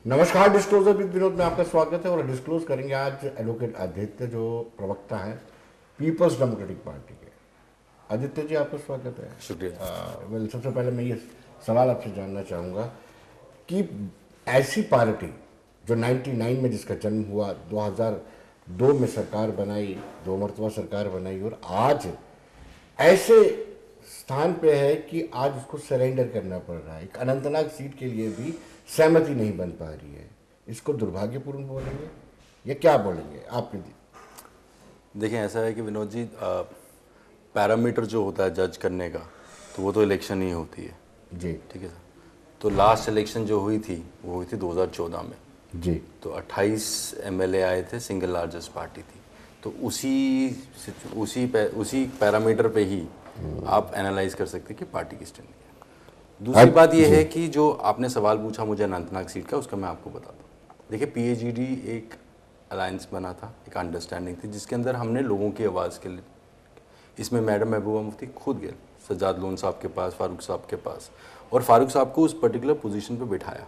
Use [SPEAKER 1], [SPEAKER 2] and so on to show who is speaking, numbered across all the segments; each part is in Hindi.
[SPEAKER 1] नमस्कार, डिस्क्लोजर विद विनोद में आपका स्वागत है। और डिस्क्लोज करेंगे आज एडवोकेट आदित्य, जो प्रवक्ता हैं पीपल्स डेमोक्रेटिक पार्टी के। आदित्य जी, आपका स्वागत है।
[SPEAKER 2] शुक्रिया।
[SPEAKER 1] वेल, सबसे पहले मैं ये सवाल आपसे जानना चाहूँगा कि ऐसी पार्टी जो 99 में जिसका जन्म हुआ, 2002 में सरकार बनाई, 2 मरतबा सरकार बनाई, और आज ऐसे स्थान पे है कि आज उसको सरेंडर करना पड़ रहा है। एक अनंतनाग सीट के लिए भी सहमति नहीं बन पा रही है। इसको दुर्भाग्यपूर्ण बोलेंगे या क्या बोलेंगे आप?
[SPEAKER 2] देखें, ऐसा है कि विनोद जी, पैरामीटर जो होता है जज करने का, तो वो तो इलेक्शन ही होती है
[SPEAKER 1] जी।
[SPEAKER 2] ठीक है सर। तो लास्ट इलेक्शन जो हुई थी वो हुई थी 2014 में
[SPEAKER 1] जी।
[SPEAKER 2] तो 28 एमएलए आए थे, सिंगल लार्जेस्ट पार्टी थी। तो उसी पैरामीटर पे ही आप एनालाइज कर सकते हैं कि पार्टी की स्टैंड है। दूसरी बात यह है कि जो आपने सवाल पूछा मुझे अनंतनाग सीट का, उसका मैं आपको बताता हूँ। देखिए, पीएजीडी एक अलायंस बना था, एक अंडरस्टैंडिंग थी, जिसके अंदर हमने लोगों की आवाज़ के लिए, इसमें मैडम महबूबा मुफ्ती खुद गए सज्जाद लोन साहब के पास, फारूक साहब के पास, और फारूक साहब को उस पर्टिकुलर पोजीशन पे बिठाया।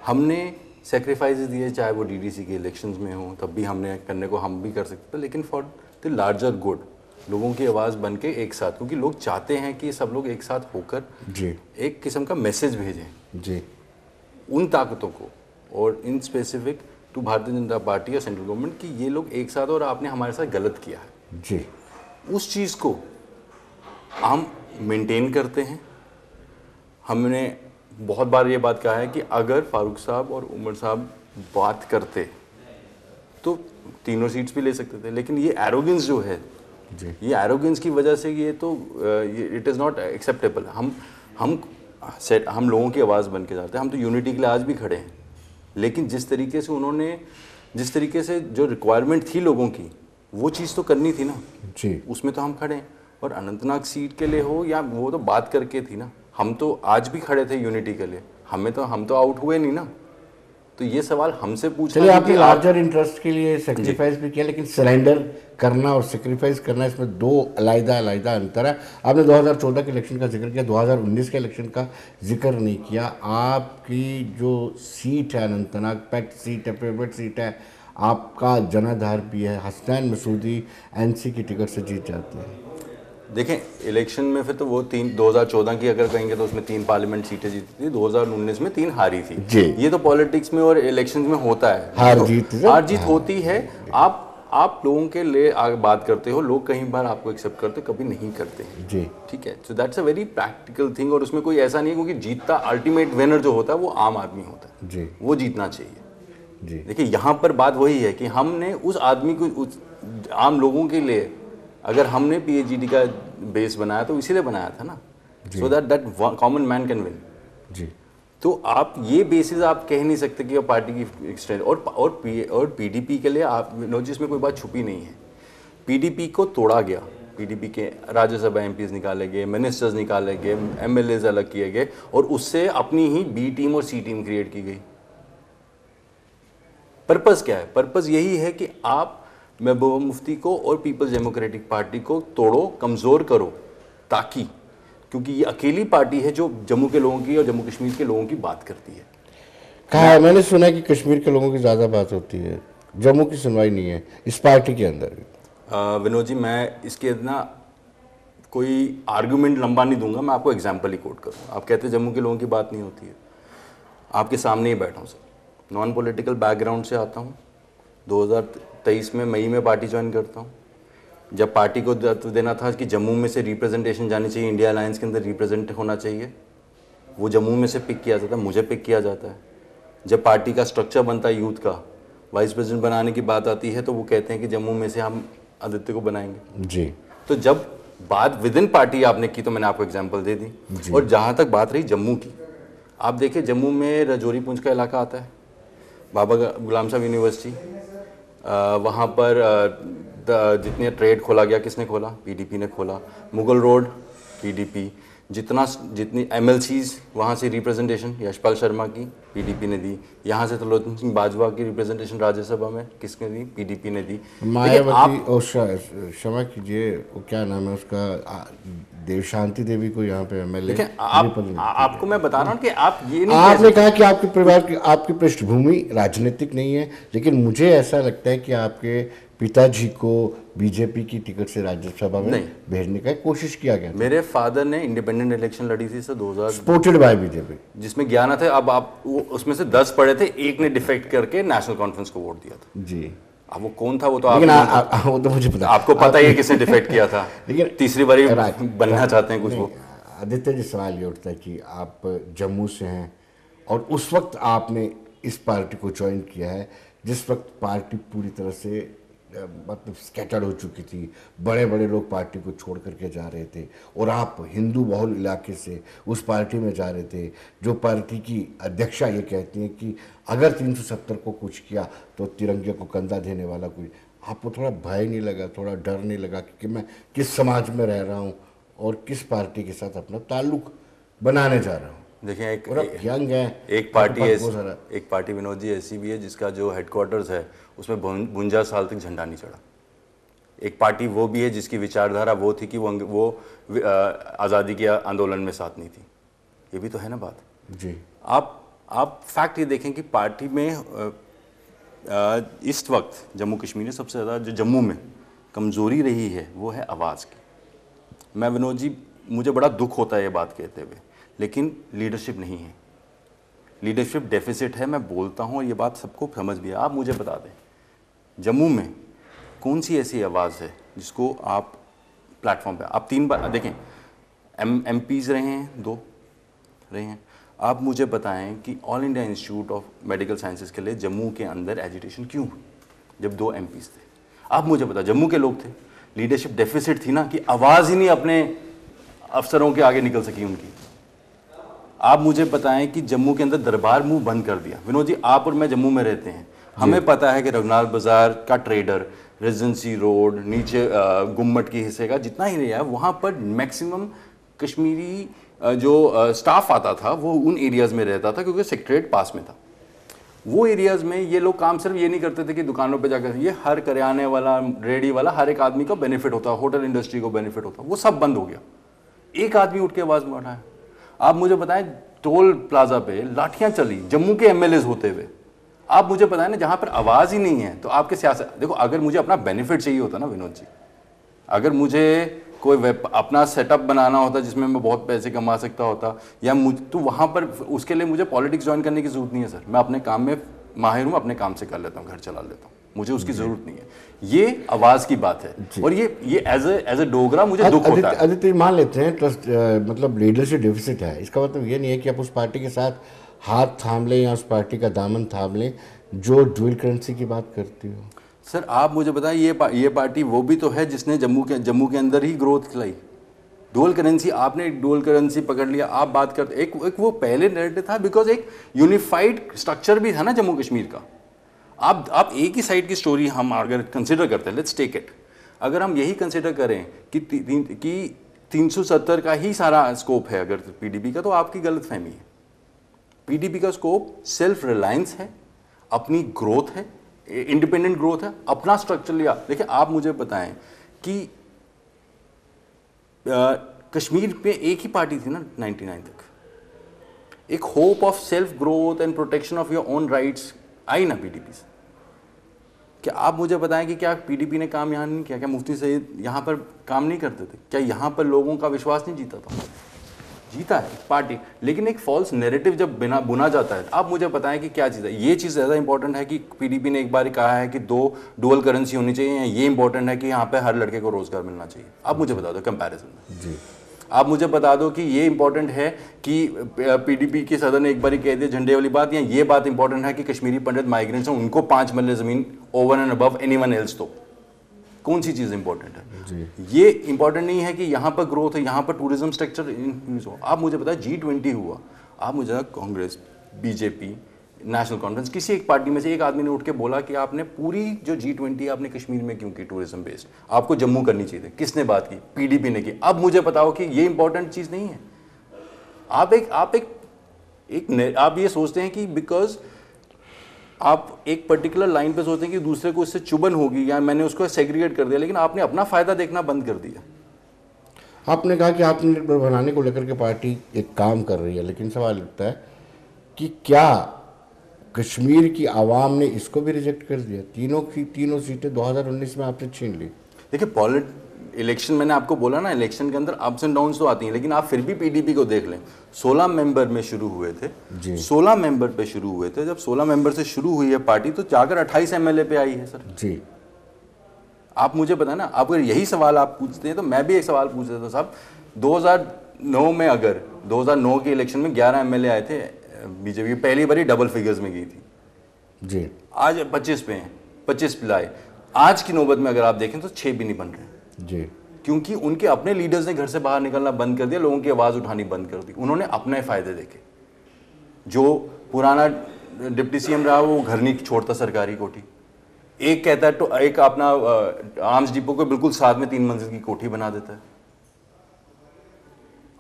[SPEAKER 2] हमने सेक्रीफाइसेस दिए, चाहे वो डीडीसी के इलेक्शंस में हो, तब भी हमने करने को हम भी कर सकते थे, लेकिन फॉर द लार्जर गुड, लोगों की आवाज़ बन के एक साथ, क्योंकि लोग चाहते हैं कि सब लोग एक साथ होकर
[SPEAKER 1] जी
[SPEAKER 2] एक किस्म का मैसेज भेजें
[SPEAKER 1] जी
[SPEAKER 2] उन ताकतों को, और in specific to Bharatiya Janata party और सेंट्रल गवर्नमेंट, कि ये लोग एक साथ और आपने हमारे साथ गलत किया है।
[SPEAKER 1] जी।
[SPEAKER 2] उस चीज़ को हम मेंटेन करते हैं। हमने बहुत बार ये बात कहा है कि अगर फारूक साहब और उमर साहब बात करते तो तीनों सीट्स भी ले सकते थे, लेकिन ये एरोगेंस जो है
[SPEAKER 1] जी।
[SPEAKER 2] ये एरोगेंस की वजह से ये तो इट इज़ नॉट एक्सेप्टेबल। हम लोगों की आवाज़ बन के जाते हैं। हम तो यूनिटी के लिए आज भी खड़े हैं, लेकिन जिस तरीके से जो रिक्वायरमेंट थी लोगों की, वो चीज़ तो करनी थी ना
[SPEAKER 1] जी।
[SPEAKER 2] उसमें तो हम खड़े हैं। और अनंतनाग सीट के लिए हो या वो तो बात करके थी ना, हम तो आज भी खड़े थे यूनिटी के लिए। हम तो आउट हुए नहीं ना। तो ये सवाल हमसे पूछना,
[SPEAKER 1] चलिए, आपने लार्जर इंटरेस्ट के लिए सेक्रीफाइस भी किया, लेकिन सरेंडर करना और सेक्रीफाइस करना, इसमें दो अलग-अलग अंतर है। आपने 2014 के इलेक्शन का जिक्र किया, 2019 के इलेक्शन का जिक्र नहीं किया। आपकी जो सीट है अनंतनाग, पैक्ट सीट है, फेवरेट सीट है, आपका जनाधार भी है। हसनैन मसूदी एनसी की टिकट से जीत जाते हैं।
[SPEAKER 2] देखें, इलेक्शन में फिर तो वो 2014 की अगर कहेंगे तो उसमें 3 पार्लियामेंट सीटें जीती थी, 2019 में 3 हारी थी
[SPEAKER 1] जी।
[SPEAKER 2] ये तो पॉलिटिक्स में और इलेक्शंस में होता है,
[SPEAKER 1] हार
[SPEAKER 2] तो
[SPEAKER 1] जीत
[SPEAKER 2] होती है। आप लोगों के लिए आगे बात करते हो, लोग कहीं बार आपको एक्सेप्ट करते, कभी नहीं करते हैं
[SPEAKER 1] जी।
[SPEAKER 2] ठीक है। So that's a very practical thing, और उसमें कोई ऐसा नहीं है, क्योंकि जीतता अल्टीमेट विनर जो होता है वो आम आदमी होता है
[SPEAKER 1] जी।
[SPEAKER 2] वो जीतना चाहिए
[SPEAKER 1] जी।
[SPEAKER 2] देखिए, यहाँ पर बात वही है कि हमने उस आदमी को, उस आम लोगों के लिए, अगर हमने पीएचडी का बेस बनाया तो इसीलिए बनाया था ना, so that common man can win
[SPEAKER 1] जी।
[SPEAKER 2] तो आप ये बेसिस आप कह नहीं सकते कि पार्टी की स्ट्रेंथ, और पीडीपी के लिए आप विनोद जी, इसमें कोई बात छुपी नहीं है। पीडीपी को तोड़ा गया, पीडीपी के राज्यसभा एमपीज निकाले गए, मिनिस्टर्स निकाले गए, एमएलएज अलग किए गए, और उससे अपनी ही बी टीम और सी टीम क्रिएट की गई। पर्पस क्या है? पर्पस यही है कि आप महबूबा मुफ्ती को और पीपल्स डेमोक्रेटिक पार्टी को तोड़ो, कमज़ोर करो, ताकि, क्योंकि ये अकेली पार्टी है जो जम्मू के लोगों की और जम्मू कश्मीर के लोगों की बात करती है।
[SPEAKER 1] कहा है, मैंने सुना है कि कश्मीर के लोगों की ज़्यादा बात होती है, जम्मू की सुनवाई नहीं है इस पार्टी के अंदर।
[SPEAKER 2] विनोद जी, मैं इसके ना कोई आर्गुमेंट लंबा नहीं दूंगा, मैं आपको एग्जाम्पल ही कोट करूँगा। आप कहते हैं जम्मू के लोगों की बात नहीं होती है, आपके सामने ही बैठा हूँ सर, नॉन पॉलिटिकल बैकग्राउंड से आता हूँ। 2023 में मई में पार्टी ज्वाइन करता हूँ। जब पार्टी को देना था कि जम्मू में से रिप्रेजेंटेशन जानी चाहिए, इंडिया अलायंस के अंदर रिप्रेजेंट होना चाहिए, वो जम्मू में से पिक किया जाता है, मुझे पिक किया जाता है। जब पार्टी का स्ट्रक्चर बनता है यूथ का, वाइस प्रेसिडेंट बनाने की बात आती है, तो वो कहते हैं कि जम्मू में से हम आदित्य को बनाएंगे
[SPEAKER 1] जी।
[SPEAKER 2] तो जब बात विद इन पार्टी आपने की, तो मैंने आपको एग्जाम्पल दे दी। और जहाँ तक बात रही जम्मू की, आप देखिए जम्मू में रजौरी पुंछ का इलाका आता है, बाबा गुलाम साहब यूनिवर्सिटी, वहाँ पर जितने ट्रेड खोला गया, किसने खोला? पीडीपी ने खोला। मुगल रोड पीडीपी, जितनी MLCs वहाँ से रिप्रेजेंटेशन यशपाल शर्मा की PDP ने दी, यहाँ से त्रिलोचन सिंह बाजवा की रिप्रेजेंटेशन राज्यसभा में किसने दी? PDP ने दी।
[SPEAKER 1] मायावती और क्षमा कीजिए, वो क्या नाम है उसका, देवशांति देवी को यहाँ पे MLA।
[SPEAKER 2] देखिए आपको मैं बता रहा हूँ कि आप ये नहीं
[SPEAKER 1] आपने कहा कि आपके परिवार की आपकी पृष्ठभूमि राजनीतिक नहीं है, लेकिन मुझे ऐसा लगता है कि आपके पिताजी को बीजेपी की टिकट से राज्यसभा में भेजने का कोशिश किया गया।
[SPEAKER 2] मेरे फादर ने इंडिपेंडेंट इलेक्शन लड़ी थी सर 2000,
[SPEAKER 1] सपोर्टेड बाय बीजेपी,
[SPEAKER 2] जिसमें 11 थे। अब आप उसमें से 10 पड़े थे, एक ने डिफेक्ट करके नेशनल कॉन्फ्रेंस को वोट दिया था
[SPEAKER 1] जी।
[SPEAKER 2] अब वो कौन था वो तो
[SPEAKER 1] वो तो मुझे पता,
[SPEAKER 2] आपको पता ही है किसने डिफेक्ट किया था।
[SPEAKER 1] लेकिन
[SPEAKER 2] तीसरी बारी बनना चाहते हैं कुछ वो।
[SPEAKER 1] आदित्य जी, सवाल ये उठता है कि आप जम्मू से हैं और उस वक्त आपने इस पार्टी को ज्वाइन किया है जिस वक्त पार्टी पूरी तरह से मतलब स्कैटर्ड हो चुकी थी, बड़े बड़े लोग पार्टी को छोड़ करके जा रहे थे और आप हिंदू बहुल इलाके से उस पार्टी में जा रहे थे जो पार्टी की अध्यक्षा ये कहती हैं कि अगर 370 को कुछ किया तो तिरंगे को कंधा देने वाला कोई। आपको थोड़ा भय नहीं लगा, थोड़ा डर नहीं लगा कि मैं किस समाज में रह रहा हूँ और किस पार्टी के साथ अपना ताल्लुक बनाने जा रहा हूँ?
[SPEAKER 2] देखिए
[SPEAKER 1] यंग है,
[SPEAKER 2] एक पार्टी विनोद जी ऐसी भी है जिसका जो हेडक्वार्टर्स है उसमें 52 साल तक झंडा नहीं चढ़ा। एक पार्टी वो भी है जिसकी विचारधारा वो थी कि वो आज़ादी के आंदोलन में साथ नहीं थी। ये भी तो है ना बात
[SPEAKER 1] जी।
[SPEAKER 2] आप फैक्ट ये देखें कि पार्टी में इस वक्त जम्मू कश्मीर में सबसे ज़्यादा जो जम्मू में कमज़ोरी रही है वो है आवाज़ की। मैं विनोद जी, मुझे बड़ा दुख होता है ये बात कहते हुए, लेकिन लीडरशिप नहीं है, लीडरशिप डेफिसिट है। मैं बोलता हूँ और ये बात सबको समझ भी है। आप मुझे बता दें जम्मू में कौन सी ऐसी आवाज़ है जिसको आप प्लेटफॉर्म पे आप 3 बार देखें, MPs रहे हैं, 2 रहे हैं। आप मुझे बताएं कि all India institute of medical sciences के लिए जम्मू के अंदर एजिटेशन क्यों हुई जब 2 MPs थे? आप मुझे बताएं, जम्मू के लोग थे, लीडरशिप डेफिसिट थी ना कि आवाज़ ही नहीं अपने अफसरों के आगे निकल सकी उनकी। आप मुझे बताएं कि जम्मू के अंदर दरबार मुंह बंद कर दिया। विनोद जी, आप और मैं जम्मू में रहते हैं, हमें पता है कि रघुनाथ बाजार का ट्रेडर, रेजिडेंसी रोड, नीचे गुम्मट के हिस्से का जितना ही एरिया है वहाँ पर मैक्सिमम कश्मीरी जो स्टाफ आता था वो उन एरियाज़ में रहता था क्योंकि सेक्रेटरीट पास में था। वो एरियाज़ में ये लोग काम सिर्फ ये नहीं करते थे कि दुकानों पे जाकर, ये हर करियाने वाला, रेडी वाला, हर एक आदमी का बेनिफिट होता, होटल इंडस्ट्री को बेनिफिट होता, वो सब बंद हो गया। एक आदमी उठ के आवाज़ में उठाया। आप मुझे बताएं टोल प्लाजा पे लाठियां चली जम्मू के MLAs होते हुए। आप मुझे बताएं ना, जहां पर आवाज़ ही नहीं है तो आपके सियासत, देखो अगर मुझे अपना बेनिफिट चाहिए होता ना विनोद जी, अगर मुझे कोई अपना सेटअप बनाना होता जिसमें मैं बहुत पैसे कमा सकता होता या तो वहाँ पर उसके लिए मुझे पॉलिटिक्स ज्वाइन करने की जरूरत नहीं है सर। मैं अपने काम में माहिर हूँ, अपने काम से कर लेता हूँ, घर चला लेता हूँ, मुझे उसकी जरूरत नहीं है। ये आवाज़ की बात है और ये एज ए डोगरा मुझे दुख होता है।
[SPEAKER 1] आदित्य, मान लेते हैं ट्रस्ट मतलब लीडरशिप डेफिसिट है, इसका मतलब ये नहीं है कि आप उस पार्टी के साथ हाथ थाम लें या उस पार्टी का दामन थाम लें जो ड्यूअल करेंसी की बात करती हो।
[SPEAKER 2] सर आप मुझे बताएं, ये पार्टी वो भी तो है जिसने जम्मू के अंदर ही ग्रोथ खिलाई। डुअल करेंसी, आपने एक डुअल करेंसी पकड़ लिया, आप बात करते एक वो पहले नैरेटिव था बिकॉज एक यूनिफाइड स्ट्रक्चर भी था ना जम्मू कश्मीर का। आप एक ही साइड की स्टोरी हम अगर कंसिडर करते हैं, लेट्स टेक इट, अगर हम यही कंसिडर करें कि 370 का ही सारा स्कोप है अगर PDP का, तो आपकी गलत फहमी है। PDP का स्कोप सेल्फ रिलायंस है, अपनी ग्रोथ है, इंडिपेंडेंट ग्रोथ है, अपना स्ट्रक्चर लिया। देखिए आप मुझे बताएं कि कश्मीर पे एक ही पार्टी थी ना 99 तक, एक hope of self growth and protection of your own rights I ना PDP से। क्या आप मुझे बताएं कि क्या PDP ने काम यहाँ नहीं किया? क्या मुफ्ती सईद यहाँ पर काम नहीं करते थे? क्या यहाँ पर लोगों का विश्वास नहीं जीता था? जीता है पार्टी, लेकिन एक फॉल्स नैरेटिव जब बुना जाता है। आप मुझे बताएं कि क्या चीज़ है, ये चीज़ ज़्यादा इंपॉर्टेंट है कि PDP ने एक बार कहा है कि 2 डुअल करेंसी होनी चाहिए, या ये इंपॉर्टेंट है कि यहाँ पे हर लड़के को रोजगार मिलना चाहिए? आप मुझे बता दो कंपैरिजन में
[SPEAKER 1] जी।
[SPEAKER 2] आप मुझे बता दो कि ये इंपॉर्टेंट है कि PDP के सदर ने एक बार कह दिया झंडे वाली बात, या ये बात इंपॉर्टेंट है कि कश्मीरी पंडित माइग्रेंट्स हैं उनको 5 मरले ज़मीन over and above anyone else? तो कौन सी चीज़ इंपॉर्टेंट है? ये इंपॉर्टेंट नहीं है कि यहाँ पर ग्रोथ है, यहाँ पर टूरिज्म स्ट्रक्चर इंक्रीज हो। आप मुझे बताएं G20 हुआ, आप मुझे कांग्रेस, BJP, नेशनल कॉन्फ्रेंस, किसी एक पार्टी में से एक आदमी ने उठ के बोला कि आपने पूरी जो G20 आपने कश्मीर में क्यों की टूरिज्म बेस्ड, आपको जम्मू करनी चाहिए थी? किसने बात की? PDP ने की। अब मुझे बताओ कि ये इंपॉर्टेंट चीज़ नहीं है। आप ये सोचते हैं कि बिकॉज आप एक पर्टिकुलर लाइन पे सोचते हैं कि दूसरे को इससे चुभन होगी या मैंने उसको सेग्रीगेट कर दिया, लेकिन आपने अपना फायदा देखना बंद कर दिया।
[SPEAKER 1] आपने कहा कि आत्मनिर्भर बनाने को लेकर के पार्टी एक काम कर रही है, लेकिन सवाल उठता है कि क्या कश्मीर की आवाम ने इसको भी रिजेक्ट कर दिया? तीनों सीटें 2019 में आपने छीन ली।
[SPEAKER 2] देखिए इलेक्शन, मैंने आपको बोला ना, इलेक्शन के अंदर अप्स एंड डाउन्स तो आती हैं, लेकिन आप फिर भी पीडीपी को देख लें, 16 मेंबर में शुरू हुए थे
[SPEAKER 1] जी।
[SPEAKER 2] 16 मेंबर पे शुरू हुए थे। जब 16 मेंबर से शुरू हुई है पार्टी तो जाकर 28 एमएलए पे आई है सर
[SPEAKER 1] जी।
[SPEAKER 2] आप मुझे पता ना, आप अगर यही सवाल आप पूछते हैं तो मैं भी एक सवाल पूछ रहा था साहब, 2009 में अगर 2009 के इलेक्शन में 11 एमएलए आए थे, बीजेपी पहली बारी डबल फिगर्स में गई थी
[SPEAKER 1] जी।
[SPEAKER 2] आज 25 पे हैं, 25 लाए। आज की नौबत में अगर आप देखें तो 6 भी नहीं बन रहे
[SPEAKER 1] जी,
[SPEAKER 2] क्योंकि उनके अपने लीडर्स ने घर से बाहर निकलना बंद कर दिया, लोगों की आवाज़ उठानी बंद कर दी। उन्होंने अपने फ़ायदे देखे। जो पुराना डिप्टी सीएम रहा वो घर नहीं छोड़ता सरकारी कोठी, एक कहता है तो एक अपना आर्म्स डिपो को बिल्कुल साथ में 3 मंजिल की कोठी बना देता है।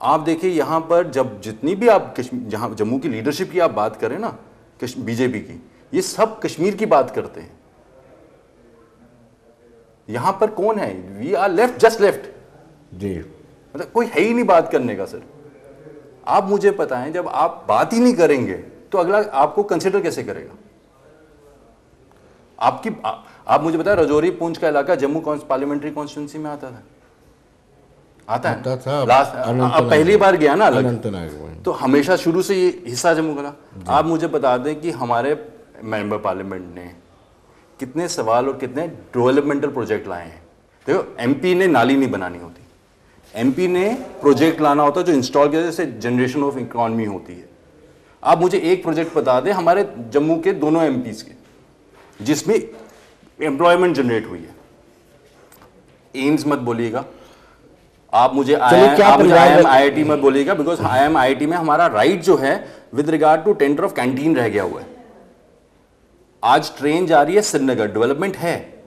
[SPEAKER 2] आप देखिए यहाँ पर जब जितनी भी आप जहाँ जम्मू की लीडरशिप की आप बात करें ना, बीजेपी की, ये सब कश्मीर की बात करते हैं। यहां पर कौन है? We are left, just left
[SPEAKER 1] जी।
[SPEAKER 2] मतलब कोई है ही नहीं बात करने का। सर आप मुझे पता है, जब आप बात ही नहीं करेंगे तो अगला आपको कंसिडर कैसे करेगा? आप मुझे बताएं, रजौरी पुंछ का इलाका जम्मू पार्लियामेंट्री कॉन्स्टिट्यूंसी में आता था लास्ट, अब पहली बार गया ना अलग, तो हमेशा शुरू से ये हिस्सा जम्मू का। आप मुझे बता दें कि हमारे मेंबर पार्लियामेंट ने कितने सवाल और कितने डेवलपमेंटल प्रोजेक्ट लाए हैं। देखो, एमपी ने नाली नहीं बनानी होती, एमपी ने प्रोजेक्ट लाना होता जो इंस्टॉल किया, जैसे जनरेशन ऑफ इकोनॉमी होती है। आप मुझे एक प्रोजेक्ट बता दें हमारे जम्मू के दोनों एमपीज के जिसमें एम्प्लॉयमेंट जनरेट हुई है। एम्स मत बोलिएगा, आप मुझे IIM मत बोलिएगा, बिकॉज IIT में हमारा राइट जो है with regard to tender of canteen रह गया हुआ है। आज ट्रेन जा रही है श्रीनगर, डेवलपमेंट है,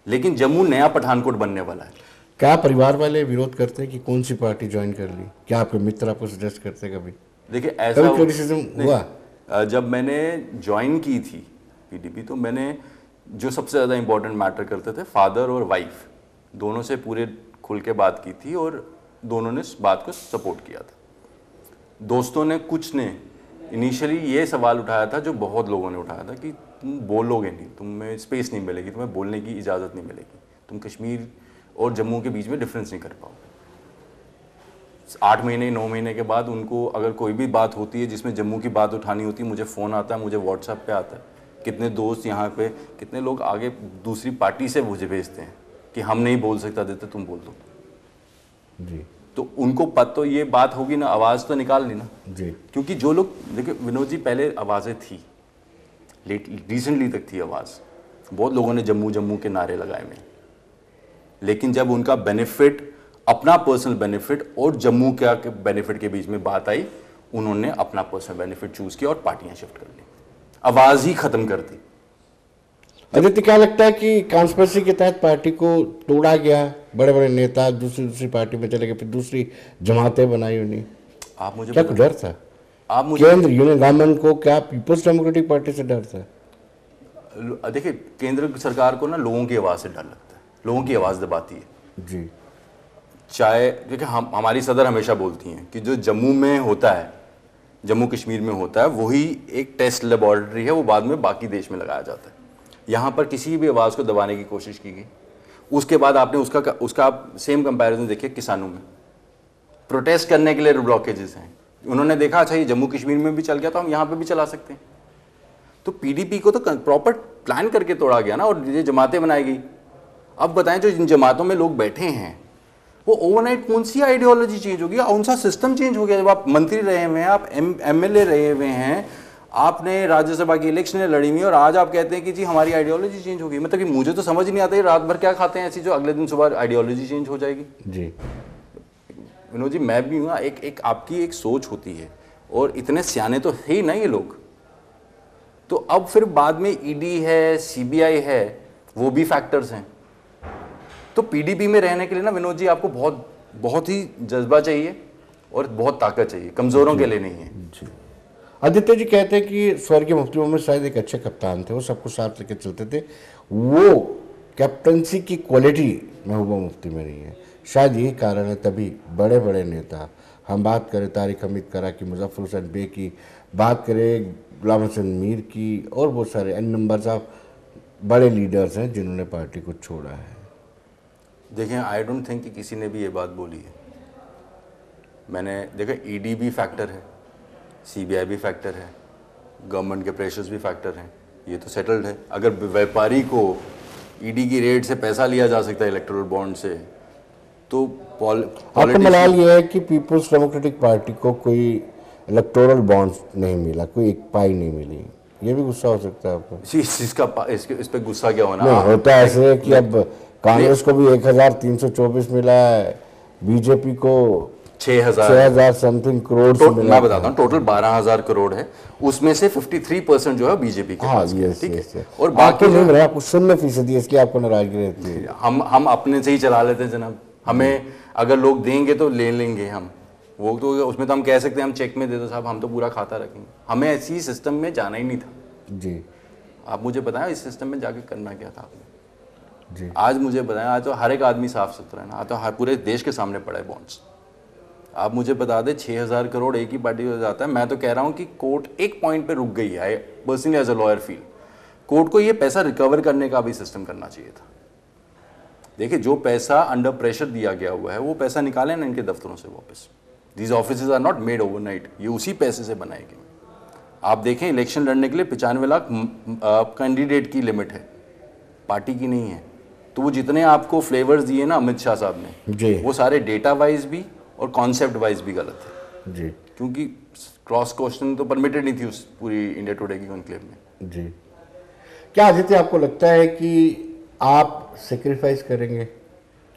[SPEAKER 2] लेकिन जम्मू नया पठानकोट बनने वाला है।
[SPEAKER 1] क्या परिवार वाले विरोध करते हैं कि कौन सी पार्टी ज्वाइन कर ली? क्या आपके मित्र आपको सजेस्ट करते हैं? कभी
[SPEAKER 2] देखिए ऐसा हुआ, जब मैंने ज्वाइन की थी पीडीपी, तो मैंने जो सबसे ज़्यादा इंपॉर्टेंट मैटर करते थे, फादर और वाइफ दोनों से पूरे खुल के बात की थी और दोनों ने इस बात को सपोर्ट किया था। दोस्तों ने कुछ ने इनिशियली ये सवाल उठाया था, जो बहुत लोगों ने उठाया था, कि तुम बोलोगे नहीं, तुम्हें स्पेस नहीं मिलेगी, तुम्हें बोलने की इजाज़त नहीं मिलेगी, तुम कश्मीर और जम्मू के बीच में डिफरेंस नहीं कर पाओगे। 8 महीने 9 महीने के बाद उनको अगर कोई भी बात होती है जिसमें जम्मू की बात उठानी होती है, मुझे फ़ोन आता है, मुझे व्हाट्सएप पे आता है, कितने दोस्त यहाँ पे, कितने लोग आगे दूसरी पार्टी से मुझे भेजते हैं कि हम नहीं बोल सकता, देते तुम बोल दो
[SPEAKER 1] जी।
[SPEAKER 2] तो उनको तो ये बात होगी ना, आवाज़ तो निकाल ली ना
[SPEAKER 1] जी।
[SPEAKER 2] क्योंकि जो लोग, देखिए विनोद जी, पहले आवाज़ें थी, रिसेंटली तक थी आवाज़, बहुत लोगों ने जम्मू जम्मू के नारे लगाए में, लेकिन जब उनका बेनिफिट, अपना पर्सनल बेनिफिट और जम्मू के बेनिफिट के बीच में बात आई, उन्होंने अपना पर्सनल बेनिफिट चूज किया और पार्टियां शिफ्ट कर ली, आवाज़ ही खत्म कर दी।
[SPEAKER 1] आदित्य, क्या लगता है कि कॉन्स्पिरेसी के तहत पार्टी को तोड़ा गया? बड़े बड़े नेता दूसरी पार्टी में चले गए, फिर दूसरी जमातें बनाई उन्हें,
[SPEAKER 2] आप मुझे
[SPEAKER 1] क्या डर था?
[SPEAKER 2] आप मुझे
[SPEAKER 1] केंद्र यूनियन गवर्नमेंट को क्या पीपल्स डेमोक्रेटिक पार्टी से डर था?
[SPEAKER 2] देखिए, केंद्र सरकार को ना लोगों की आवाज़ से डर लगता है, लोगों की आवाज़ दबाती है
[SPEAKER 1] जी।
[SPEAKER 2] चाहे, देखिए हमारी सदर हमेशा बोलती हैं कि जो जम्मू में होता है, जम्मू कश्मीर में होता है, वही एक टेस्ट लेबॉरेटरी है, वो बाद में बाकी देश में लगाया जाता है। यहाँ पर किसी भी आवाज़ को दबाने की कोशिश की गई। उसके बाद आपने उसका आप सेम कंपैरिजन देखिए, किसानों में प्रोटेस्ट करने के लिए ब्लॉकेजेस हैं, उन्होंने देखा अच्छा ये जम्मू कश्मीर में भी चल गया तो हम यहाँ पे भी चला सकते हैं। तो पीडीपी को तो प्रॉपर प्लान करके तोड़ा गया ना, और ये जमातें बनाई गई। अब बताएं, जो इन जमातों में लोग बैठे हैं, वो ओवरनाइट कौन सी आइडियोलॉजी चेंज होगी, कौन सा सिस्टम चेंज हो गया? जब आप मंत्री रहे हुए हैं, आप एमएलए रहे हुए हैं, आपने राज्यसभा की इलेक्शनें लड़ी हुई, और आज आप कहते हैं कि जी हमारी आइडियोलॉजी चेंज हो गई। मतलब कि मुझे तो समझ नहीं आता, रात भर क्या खाते हैं ऐसी जो अगले दिन सुबह आइडियोलॉजी चेंज हो जाएगी।
[SPEAKER 1] जी
[SPEAKER 2] विनोद जी, मैं भी हूँ, एक आपकी एक सोच होती है, और इतने सियाने तो है ही ना ये लोग। तो अब फिर बाद में ईडी है, सीबीआई है, वो भी फैक्टर्स हैं। तो पीडीपी में रहने के लिए ना विनोद जी, आपको बहुत बहुत ही जज्बा चाहिए और बहुत ताकत चाहिए, कमज़ोरों के लिए नहीं है।
[SPEAKER 1] जी। आदित्य जी कहते हैं कि स्वर्गीय मुफ्ती मोहम्मद शायद एक अच्छे कप्तान थे, वो सबको साथ लेकर चलते थे, वो कैप्टनसी की क्वालिटी महबूबा मुफ्ती में नहीं है। शायद यही कारण है, तभी बड़े बड़े नेता, हम बात करें तारिक हमीद करा की, मुजफ्फर हुसैन बे की, बात करें गुलाम हसन मीर की, और बहुत सारे एन नंबर्स ऑफ बड़े लीडर्स हैं जिन्होंने पार्टी को छोड़ा है।
[SPEAKER 2] देखें, आई डोंट थिंक कि किसी ने भी ये बात बोली है। मैंने देखा, ईडी भी फैक्टर है, सीबीआई भी फैक्टर है, गवर्नमेंट के प्रेशर्स भी फैक्टर हैं, ये तो सेटल्ड है। अगर व्यापारी को ईडी की रेट से पैसा लिया जा सकता है इलेक्टोरल बॉन्ड से, तो
[SPEAKER 1] आपका मलाल ये है कि पीपल्स डेमोक्रेटिक पार्टी को कोई इलेक्टोरल बॉन्ड नहीं मिला, कोई एक पाई नहीं मिली, ये भी गुस्सा हो सकता है आपको?
[SPEAKER 2] इस पे गुस्सा क्या होना?
[SPEAKER 1] नहीं, होता ऐसे है कि अब कांग्रेस को भी 1324 मिला है, बीजेपी को 6000 समथिंग करोड़ से मिला।
[SPEAKER 2] मैं बताता हूँ, टोटल 12,000 करोड़ है, उसमें से 53% जो है बीजेपी के पास है, ठीक है? और बाकी
[SPEAKER 1] नहीं मिला, आपको 0% इसलिए आपको नाराजगी रहती है।
[SPEAKER 2] हम अपने से ही चला लेते हैं जनाब। हमें अगर लोग देंगे तो ले लेंगे हम, वो तो उसमें तो हम कह सकते हैं हम चेक में दे दो साहब, हम तो पूरा खाता रखेंगे। हमें ऐसी सिस्टम में जाना ही नहीं था
[SPEAKER 1] जी।
[SPEAKER 2] आप मुझे बताएं इस सिस्टम में जाके करना क्या था आपने
[SPEAKER 1] जी।
[SPEAKER 2] आज मुझे बताएं, आज तो हर एक आदमी साफ सुथरा है ना, आज तो हर पूरे देश के सामने पड़ा है बॉन्ड्स। आप मुझे बता दें 6,000 करोड़ एक ही पार्टी को जाता है। मैं तो कह रहा हूँ कि कोर्ट एक पॉइंट पे रुक गई है। Personally as a lawyer feel court को ये पैसा रिकवर करने का भी सिस्टम करना चाहिए था। देखिए, जो पैसा अंडर प्रेशर दिया गया हुआ है वो पैसा निकालें ना इनके दफ्तरों से वापस। These offices are not made overnight, ये उसी पैसे से बनाए गए। आप देखें, इलेक्शन लड़ने के लिए 95 लाख कैंडिडेट की लिमिट है, पार्टी की नहीं है। तो वो जितने आपको फ्लेवर्स दिए ना अमित शाह साहब ने, वो सारे डेटा वाइज भी और कॉन्सेप्ट वाइज भी गलत है
[SPEAKER 1] जी,
[SPEAKER 2] क्योंकि क्रॉस क्वेश्चन तो परमिटेड नहीं थी उस पूरी इंडिया टुडे की कॉन्क्लेव में।
[SPEAKER 1] जी। क्या आदित्य आपको लगता है कि आप सेक्रीफाइस करेंगे,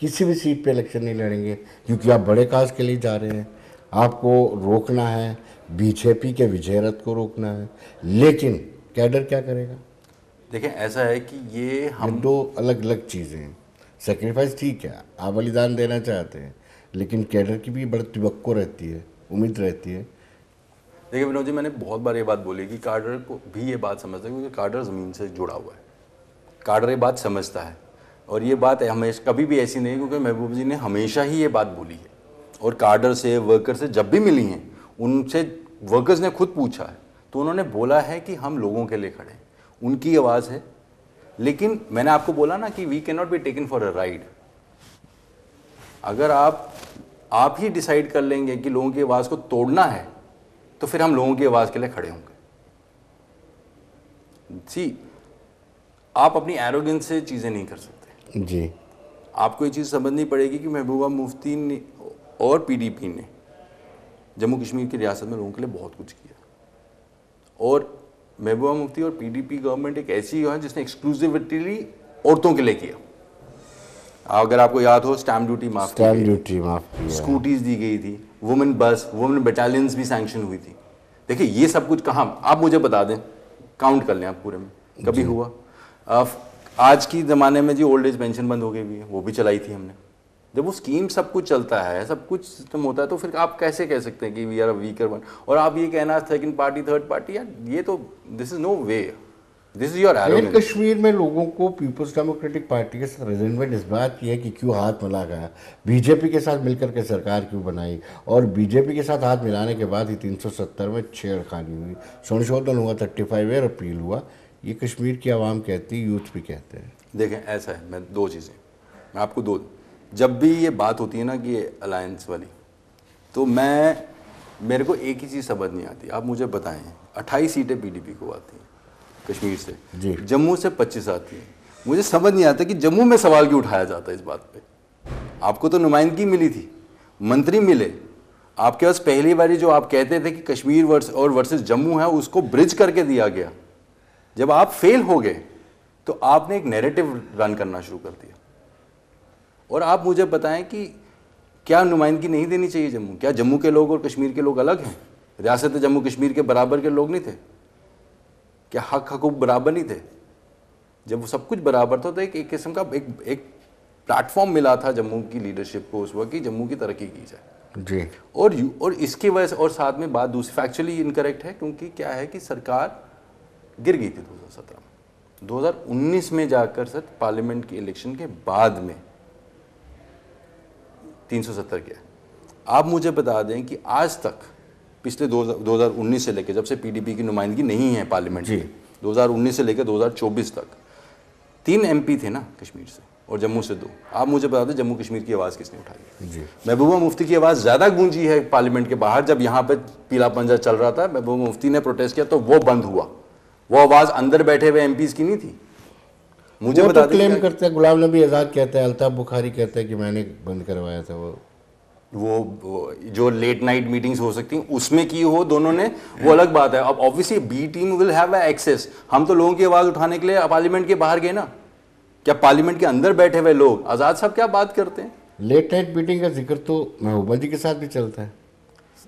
[SPEAKER 1] किसी भी सीट पे इलेक्शन नहीं लड़ेंगे, क्योंकि आप बड़े काज के लिए जा रहे हैं, आपको रोकना है, बीजेपी के विजय रथ को रोकना है, लेकिन कैडर क्या करेगा?
[SPEAKER 2] देखें, ऐसा है कि ये हम
[SPEAKER 1] दो अलग अलग चीज़ें हैं। सेक्रीफाइस ठीक है, आप बलिदान देना चाहते हैं, लेकिन कैडर की भी बड़ी तवक्को रहती है, उम्मीद रहती है।
[SPEAKER 2] देखिए विनोद जी, मैंने बहुत बार ये बात बोली कि कार्डर को भी ये बात समझता है, क्योंकि कार्डर ज़मीन से जुड़ा हुआ है, कार्डर ये बात समझता है। और ये बात हमेशा कभी भी ऐसी नहीं, क्योंकि महबूब जी ने हमेशा ही ये बात बोली है। और कार्डर से, वर्कर से जब भी मिली हैं, उनसे वर्कर्स ने खुद पूछा है, तो उन्होंने बोला है कि हम लोगों के लिए खड़े हैं, उनकी आवाज़ है। लेकिन मैंने आपको बोला ना कि we can not be taken for a ride. अगर आप ही डिसाइड कर लेंगे कि लोगों की आवाज़ को तोड़ना है, तो फिर हम लोगों की आवाज़ के लिए खड़े होंगे। सी, आप अपनी एरोगेंस से चीज़ें नहीं कर सकते
[SPEAKER 1] जी।
[SPEAKER 2] आपको ये चीज़ समझनी पड़ेगी कि महबूबा मुफ्ती ने और पीडीपी ने जम्मू कश्मीर की रियासत में लोगों के लिए बहुत कुछ किया। और महबूबा मुफ्ती और पीडीपी गवर्नमेंट एक ऐसी है जिसने एक्सक्लूसिविटी औरतों के लिए किया। अगर आपको याद हो, स्टैम्प ड्यूटी माफ की, स्कूटीज दी गई थी, वुमेन बस, वुमेन बटालियंस भी सैंक्शन हुई थी। देखिए, ये सब कुछ कहाँ, आप मुझे बता दें, काउंट कर लें आप पूरे में, कभी हुआ? आज की ज़माने में जी ओल्ड एज पेंशन बंद हो गई भी है, वो भी चलाई थी हमने। जब वो स्कीम सब कुछ चलता है, सब कुछ सिस्टम होता है, तो फिर आप कैसे कह सकते हैं कि we are a weaker one? और आप ये कहना सेकंड पार्टी, थर्ड पार्टी, यार ये तो this is no way, this is your arrogance.
[SPEAKER 1] Kashmir में लोगों को पीपल्स डेमोक्रेटिक पार्टी के साथ रेजिमेंट इस बात की है कि क्यों हाथ मिला गया, बीजेपी के साथ मिलकर के सरकार क्यों बनाई, और बीजेपी के साथ हाथ मिलाने के बाद ही 370 में छेड़खानी हुई, संशोधन हुआ, 35 ईयर अपील हुआ। ये कश्मीर की आवाम कहती है, यूथ भी कहते हैं।
[SPEAKER 2] देखें, ऐसा है, मैं दो चीज़ें, मैं आपको दो, जब भी ये बात होती है ना कि अलायंस वाली, तो मेरे को एक ही चीज़ समझ नहीं आती। आप मुझे बताएं, 28 सीटें पीडीपी को आती हैं कश्मीर से, जम्मू से 25 आती हैं। मुझे समझ नहीं आता कि जम्मू में सवाल क्यों उठाया जाता है इस बात पे। आपको तो नुमाइंदगी मिली थी, मंत्री मिले, आपके पास पहली बारी जो आप कहते थे कि कश्मीर वर्सेस जम्मू है, उसको ब्रिज करके दिया गया। जब आप फेल हो गए तो आपने एक नैरेटिव रन करना शुरू कर दिया। और आप मुझे बताएं कि क्या नुमाइंदगी नहीं देनी चाहिए जम्मू? क्या जम्मू के लोग और कश्मीर के लोग अलग हैं? रियासत जम्मू कश्मीर के बराबर के लोग नहीं थे? क्या हक हकूक बराबर नहीं थे? जब वो सब कुछ बराबर था तो एक किस्म का एक प्लेटफॉर्म मिला था जम्मू की लीडरशिप को उस वक्त कि जम्मू की तरक्की की जाए।
[SPEAKER 1] जी।
[SPEAKER 2] और इसकी वजह से, और साथ में बात दूसरी फैक्चुअली इनकरेक्ट है, क्योंकि क्या है कि सरकार गिर गई थी 2017 में। 2019 में जाकर सर पार्लियामेंट के इलेक्शन के बाद में 370 के। आप मुझे बता दें कि आज तक पिछले 2019 से लेकर, जब से पीडीपी की नुमाइंदगी नहीं है पार्लियामेंट में, 2019 से लेकर 2024 तक 3 एमपी थे ना कश्मीर से, और जम्मू से 2। आप मुझे बता दें जम्मू कश्मीर की आवाज़ किसने उठाई?
[SPEAKER 1] जी।
[SPEAKER 2] महबूबा मुफ्ती की आवाज़ ज़्यादा गूंजी है पार्लियामेंट के बाहर। जब यहाँ पे पीला पंजा चल रहा था, महबूबा मुफ्ती ने प्रोटेस्ट किया तो वो बंद हुआ। वो आवाज़ अंदर बैठे हुए एमपीज़ की नहीं थी। मुझे
[SPEAKER 1] वो
[SPEAKER 2] बता
[SPEAKER 1] तो क्लेम करते हैं, गुलाम नबी आज़ाद कहते हैं, अल्ताफ बुखारी कहते हैं कि मैंने बंद करवाया था।
[SPEAKER 2] वो जो लेट नाइट मीटिंग्स हो सकती हैं उसमें की हो दोनों ने, वो अलग बात है। अब obviously B team will have access. हम तो लोगों की आवाज़ उठाने के लिए पार्लियामेंट के बाहर गए ना, क्या पार्लियामेंट के अंदर बैठे हुए लोग आज़ाद साहब क्या बात करते हैं?
[SPEAKER 1] लेट नाइट मीटिंग का जिक्र तो महबूबा जी के साथ भी चलता है।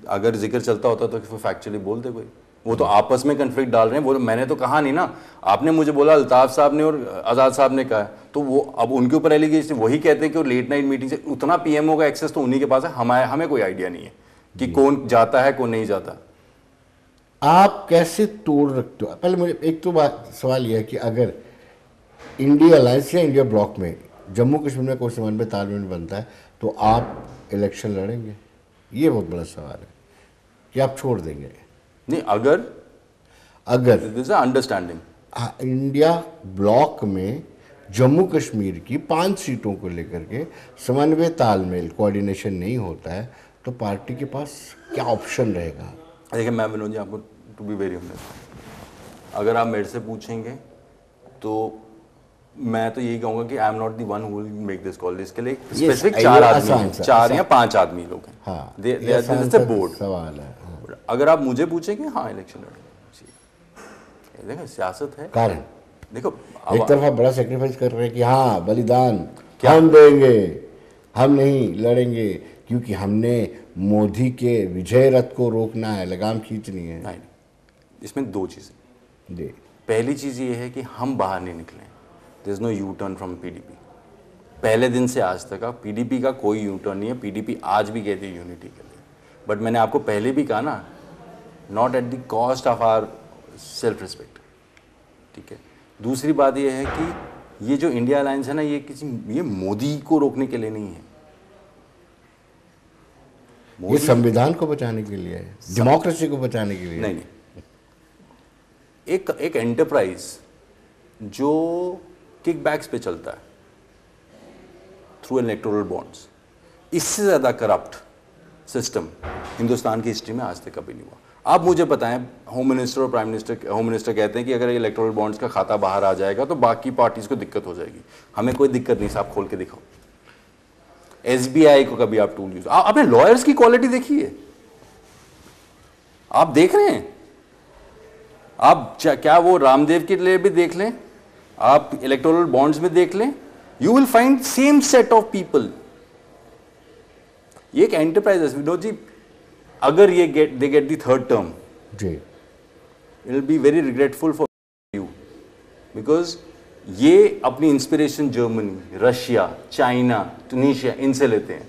[SPEAKER 2] अगर जिक्र चलता होता तो फैक्चुअली बोलते कोई। वो तो आपस में कन्फ्लिक्ट डाल रहे हैं। वो तो मैंने तो कहा नहीं ना, आपने मुझे बोला अल्ताफ साहब ने और आज़ाद साहब ने कहा, तो वो अब उनके ऊपर एलिगेशन वही कहते हैं कि वो लेट नाइट मीटिंग से उतना पीएमओ का एक्सेस तो उन्हीं के पास है। हमें कोई आइडिया नहीं है कि कौन जाता है कौन नहीं जाता।
[SPEAKER 1] आप कैसे तोड़ रखते हो? पहले मुझे एक तो सवाल यह है कि अगर इंडिया अलायंस या इंडिया ब्लॉक में जम्मू कश्मीर में कोई समन्वय तालमेल बनता है तो आप इलेक्शन लड़ेंगे? ये बहुत बड़ा सवाल है कि आप छोड़ देंगे।
[SPEAKER 2] नहीं, अगर अंडरस्टैंडिंग
[SPEAKER 1] इंडिया ब्लॉक में जम्मू कश्मीर की 5 सीटों को लेकर के समन्वय तालमेल कोऑर्डिनेशन नहीं होता है तो पार्टी के पास क्या ऑप्शन रहेगा?
[SPEAKER 2] देखिए मैं विनोद जी, आपको टू बी वेरी ऑनेस्ट, अगर आप मेरे से पूछेंगे तो मैं तो यही कहूंगा कि I am not the one who will make this call. इसके लिए स्पेसिफिक 4 आदमी हैं, 4 या 5 आदमी लोग हैं।
[SPEAKER 1] हाँ,
[SPEAKER 2] बोर्ड
[SPEAKER 1] सवाल है।
[SPEAKER 2] अगर आप मुझे पूछेंगे, हाँ इलेक्शन लड़ेंगे। देखो सियासत है।
[SPEAKER 1] कारण
[SPEAKER 2] देखो
[SPEAKER 1] एक तरफ आप बड़ा सेक्रीफाइस कर रहे हैं कि हाँ बलिदान हम देंगे, हम नहीं लड़ेंगे क्योंकि हमने मोदी के विजय रथ को रोकना है, लगाम खींचनी है।
[SPEAKER 2] नहीं, इसमें 2 चीज़ें
[SPEAKER 1] जी।
[SPEAKER 2] पहली चीज़ ये है कि हम बाहर नहीं निकले। There is no U turn from PDP. पहले दिन से आज तक पीडीपी का कोई यू टर्न नहीं है। पीडीपी आज भी कहती है यूनिटी के लिए, बट मैंने आपको पहले भी कहा ना, not at the cost of our self respect. ठीक है। दूसरी बात यह है कि ये जो इंडिया अलायंस है ना, ये मोदी को रोकने के लिए नहीं है।
[SPEAKER 1] ये संविधान को बचाने के लिए है, डेमोक्रेसी को बचाने के लिए।
[SPEAKER 2] नहीं, एक एंटरप्राइज जो किकबैक्स पे चलता है थ्रू इलेक्टोरल बॉन्ड्स, इससे ज़्यादा करप्ट सिस्टम हिंदुस्तान की हिस्ट्री में आज तक कभी नहीं हुआ। आप मुझे बताएं, होम मिनिस्टर और प्राइम मिनिस्टर, होम मिनिस्टर कहते हैं कि अगर इलेक्टोरल बॉन्ड्स का खाता बाहर आ जाएगा तो बाकी पार्टीज़ को दिक्कत हो जाएगी। हमें कोई दिक्कत नहीं, साहब खोल के दिखाओ। एसबीआई को कभी आप टूल यूज, आपने लॉयर्स की क्वालिटी देखी है? आप देख रहे हैं? आप क्या वो रामदेव के लिए भी देख लें, आप इलेक्टोरल बॉन्ड्स में देख लें, you will find same set of people. ये एक एंटरप्राइज है विनोद जी। अगर ये they get the third term
[SPEAKER 1] जी,
[SPEAKER 2] it will be very regretful for you, because ये अपनी inspiration Germany, Russia, China, Tunisia इनसे लेते हैं।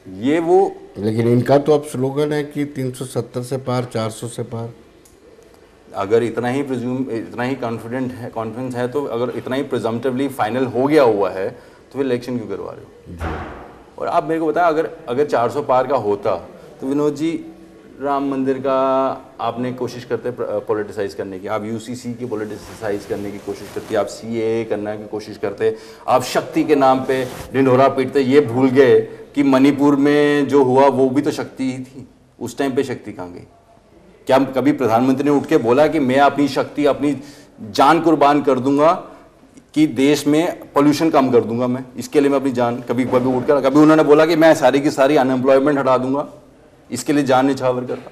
[SPEAKER 2] ये वो,
[SPEAKER 1] लेकिन इनका तो अब स्लोगन है कि 370 से पार, 400 से पार।
[SPEAKER 2] अगर इतना ही कॉन्फिडेंस है तो अगर इतना ही प्रिजम्पटिवली फाइनल हो गया हुआ है तो फिर इलेक्शन क्यों करवा रहे हो?
[SPEAKER 1] जी।
[SPEAKER 2] और आप मेरे को बताएं, अगर 400 पार का होता तो विनोद जी, राम मंदिर का आपने कोशिश करते पॉलिटिसाइज करने की, आप यूसीसी की पॉलिटिसाइज करने की कोशिश करती, आप सीएए करने की कोशिश करते, आप शक्ति के नाम पे ढिंढोरा पीटते। ये भूल गए कि मणिपुर में जो हुआ वो भी तो शक्ति ही थी। उस टाइम पे शक्ति कहाँ गई? क्या कभी प्रधानमंत्री ने उठ के बोला कि मैं अपनी शक्ति, अपनी जान कुर्बान कर दूंगा कि देश में पोल्यूशन कम कर दूंगा, मैं इसके लिए मैं अपनी जान, कभी उठकर कभी उन्होंने बोला कि मैं सारी की सारी अनएम्प्लॉयमेंट हटा दूंगा, इसके लिए जान निछावर करता?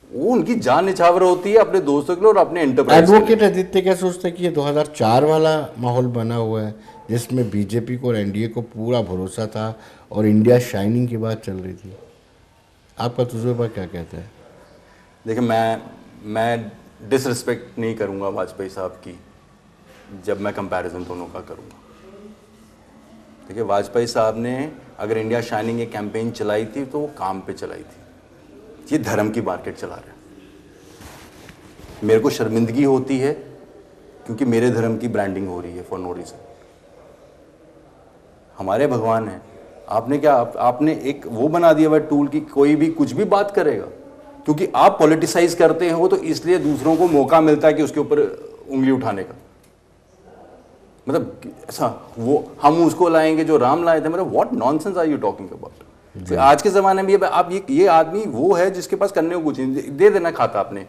[SPEAKER 2] वो उनकी जान निछावर होती है अपने दोस्तों के लिए और अपने एंटरप्राइज।
[SPEAKER 1] एडवोकेट आदित्य क्या सोचते हैं कि ये 2004 वाला माहौल बना हुआ है जिसमें बीजेपी को और एनडीए को पूरा भरोसा था और इंडिया शाइनिंग की बात चल रही थी? आपका तजुर्बा क्या कहता है?
[SPEAKER 2] देखिए, मैं डिसरिस्पेक्ट नहीं करूंगा वाजपेयी साहब की जब मैं कंपैरिजन दोनों का करूंगा। देखिए वाजपेयी साहब ने अगर इंडिया शाइनिंग एक कैंपेन चलाई थी तो वो काम पे चलाई थी। ये धर्म की मार्केट चला रहे हैं। मेरे को शर्मिंदगी होती है क्योंकि मेरे धर्म की ब्रांडिंग हो रही है फॉर नो रीजन। हमारे भगवान हैं, आपने क्या आपने एक वो बना दिया हुआ टूल कि कोई भी कुछ भी बात करेगा, क्योंकि आप पॉलिटिसाइज करते हो तो इसलिए दूसरों को मौका मिलता है कि उसके ऊपर उंगली उठाने का। मतलब ऐसा वो हम उसको लाएंगे जो राम लाए थे, मतलब what nonsense are you talking about. आज के ज़माने में आप ये आदमी वो है जिसके पास करने को कुछ नहीं, दे देना खाता आपने।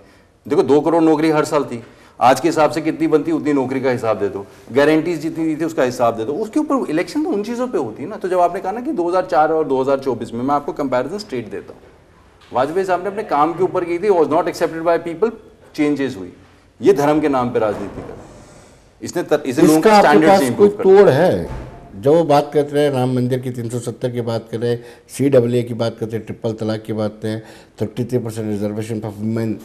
[SPEAKER 2] देखो 2 करोड़ नौकरी हर साल थी, आज के हिसाब से कितनी बनती उतनी नौकरी का हिसाब दे दो, गारंटीज जितनी दी थी उसका हिसाब दे दो। उसके ऊपर इलेक्शन तो उन चीज़ों पे होती है ना। तो जब आपने कहा ना कि 2004 और 2024 में, मैं आपको कंपैरिजन स्ट्रेट देता हूँ। वाजपेयी साहब ने अपने काम के ऊपर की थी, was not accepted by people, changes हुई। ये धर्म के नाम पे राजनीति कर, इसने इसे लोगों का स्टैंडर्ड से
[SPEAKER 1] कोई तोड़ है? जो वो बात करते रहे राम मंदिर की 370 की बात कर रहे, CAA की बात करते हैं, ट्रिपल तलाक की बात करते हैं, 33% रिजर्वेशन फॉर वुमेन,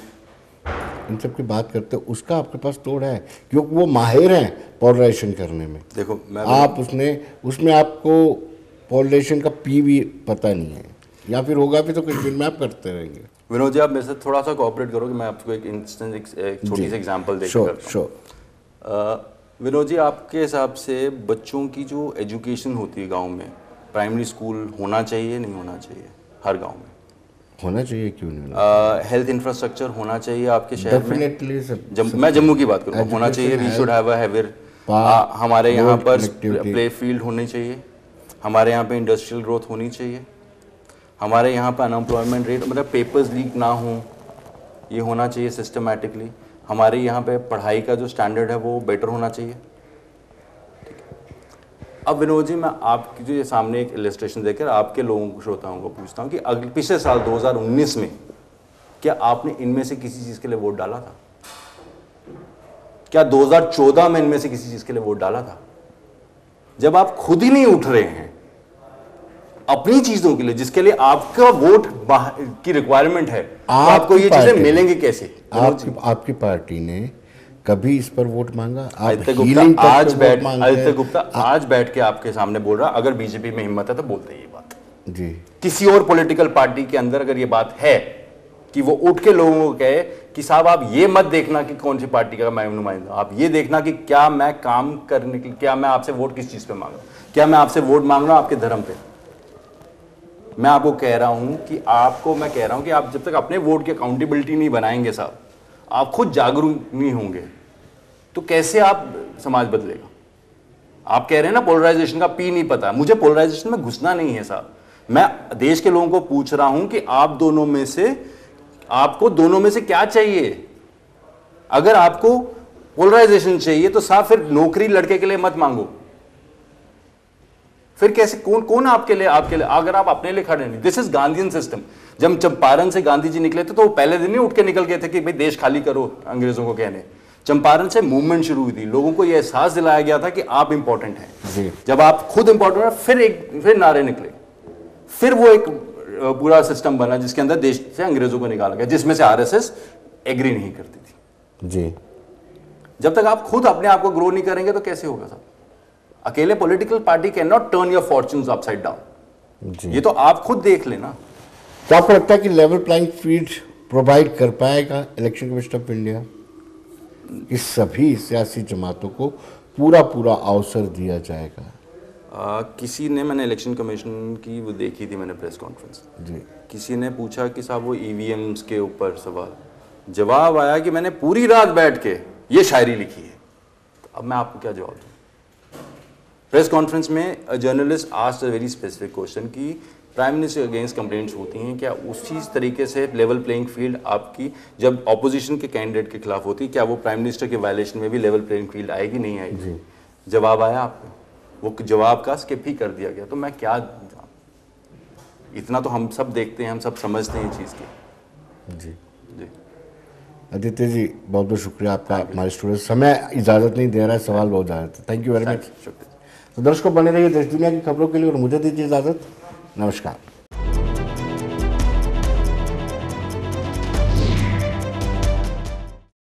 [SPEAKER 1] इन सब की बात करते हैं, उसका आपके पास तोड़ है? क्योंकि वो माहिर हैं पोलराइजेशन करने में।
[SPEAKER 2] देखो
[SPEAKER 1] आप उसमें आपको पोलराइजेशन का पी भी पता नहीं है, या फिर होगा भी तो कुछ दिन में आप करते रहेंगे।
[SPEAKER 2] विनोद जी, आप मेरे से थोड़ा सा कोऑपरेट करोगे, मैं आपको एक इंस्टेंस, एक छोटी सी एग्जांपल देकर। विनोद जी, आपके हिसाब से बच्चों की जो एजुकेशन होती है गांव में, प्राइमरी स्कूल होना चाहिए नहीं होना चाहिए? हर गांव में
[SPEAKER 1] होना चाहिए, क्यों नहीं?
[SPEAKER 2] हेल्थ इंफ्रास्ट्रक्चर होना चाहिए आपके शहर में?
[SPEAKER 1] डेफिनेटली।
[SPEAKER 2] मैं जम्मू की बात करूँ, होना चाहिए। We should have a heavier. हमारे यहाँ पर प्ले फील्ड होनी चाहिए, हमारे यहाँ पे इंडस्ट्रियल ग्रोथ होनी चाहिए, हमारे यहाँ पे अनएम्प्लॉयमेंट रेट, मतलब पेपर्स लीक ना हो, ये होना चाहिए सिस्टमेटिकली। हमारे यहाँ पे पढ़ाई का जो स्टैंडर्ड है वो बेटर होना चाहिए। अब विनोद जी, मैं आपकी जो ये सामने एक इलस्ट्रेशन देकर आपके लोगों को, श्रोताओं को पूछता हूँ कि अगले पिछले साल 2019 में क्या आपने इनमें से किसी चीज़ के लिए वोट डाला था? क्या 2014 में इनमें से किसी चीज़ के लिए वोट डाला था? जब आप खुद ही नहीं उठ रहे हैं अपनी चीजों के लिए जिसके लिए आपका वोट की रिक्वायरमेंट है, तो आपको ये चीजें मिलेंगी कैसे?
[SPEAKER 1] आपकी पार्टी ने कभी इस पर वोट मांगा?
[SPEAKER 2] आदित्य गुप्ता आज बैठ के आपके सामने बोल रहा, अगर बीजेपी में हिम्मत है तो बोलते हैं ये बात
[SPEAKER 1] जी।
[SPEAKER 2] किसी और पॉलिटिकल पार्टी के अंदर अगर ये बात है कि वो उठ के लोगों को कहे कि साहब आप ये मत देखना कि कौन सी पार्टी का मैं नुमाइंदा, आप ये देखना कि क्या मैं काम करने के, क्या मैं आपसे वोट किस चीज पे मांग रहा हूं, क्या मैं आपसे वोट मांग रहा हूं आपके धर्म पे। मैं आपको कह रहा हूं कि आप जब तक अपने वोट की अकाउंटेबिलिटी नहीं बनाएंगे साहब, आप खुद जागरूक नहीं होंगे, तो कैसे आप समाज बदलेगा? आप कह रहे हैं ना पोलराइजेशन का पी नहीं पता, मुझे पोलराइजेशन में घुसना नहीं है साहब। मैं देश के लोगों को पूछ रहा हूं कि आपको दोनों में से क्या चाहिए? अगर आपको पोलराइजेशन चाहिए तो साहब फिर नौकरी लड़के के लिए मत मांगो। फिर कैसे, कौन आपके लिए अगर आप अपने लिए खड़े नहीं। This is Gandhian system. जब चंपारण से गांधी जी निकले थे तो वो पहले दिन ही उठ के निकल गए थे कि भाई देश खाली करो अंग्रेजों को कहने। चंपारण से मूवमेंट शुरू हुई थी, लोगों को यह एहसास दिलाया गया था कि आप इंपॉर्टेंट हैं। जब आप खुद इंपॉर्टेंट है फिर नारे निकले, फिर वो एक पूरा सिस्टम बना जिसके अंदर देश से अंग्रेजों को निकाला गया, जिसमें से आरएसएस एग्री नहीं करती थी
[SPEAKER 1] जी।
[SPEAKER 2] जब तक आप खुद अपने आप को ग्रो नहीं करेंगे तो कैसे होगा साहब? अकेले political party can not turn your fortunes upside down. ये तो आप खुद देख लेना।
[SPEAKER 1] तो आपको लगता है कि लेवल प्लेइंग फील्ड प्रोवाइड कर पाएगा इलेक्शन कमीशन ऑफ इंडिया? इस सभी सियासी जमातों को पूरा अवसर दिया जाएगा?
[SPEAKER 2] किसी ने, मैंने इलेक्शन कमीशन की वो देखी थी मैंने प्रेस कॉन्फ्रेंस
[SPEAKER 1] जी,
[SPEAKER 2] किसी ने पूछा कि साहब वो ईवीएम्स के ऊपर सवाल, जवाब आया कि मैंने पूरी रात बैठ के ये शायरी लिखी है। तो अब मैं आपको क्या जवाब दूं? प्रेस कॉन्फ्रेंस में journalist asked a very specific question कि प्राइम मिनिस्टर अगेंस्ट कंप्लेंट्स होती हैं, क्या उसी तरीके से लेवल प्लेइंग फील्ड आपकी जब ऑपोजिशन के कैंडिडेट के खिलाफ होती है, क्या वो प्राइम मिनिस्टर के वायलेशन में भी लेवल प्लेइंग फील्ड आएगी नहीं आएगी? जवाब आया आपको, वो जवाब का स्किप ही कर दिया गया। तो मैं क्या, इतना तो हम सब देखते हैं, हम सब समझते हैं चीज़ की।
[SPEAKER 1] जी
[SPEAKER 2] जी
[SPEAKER 1] आदित्य जी, बहुत बहुत शुक्रिया आपका। हमारे स्टूडेंट समय इजाज़त नहीं दे रहा है, सवाल बहुत ज़्यादा था। Thank you very much.
[SPEAKER 2] शुक्रिया।
[SPEAKER 1] तो दर्शकों बने रहिए देश दुनिया की खबरों के लिए और मुझे दीजिए इजाज़त। नमस्कार।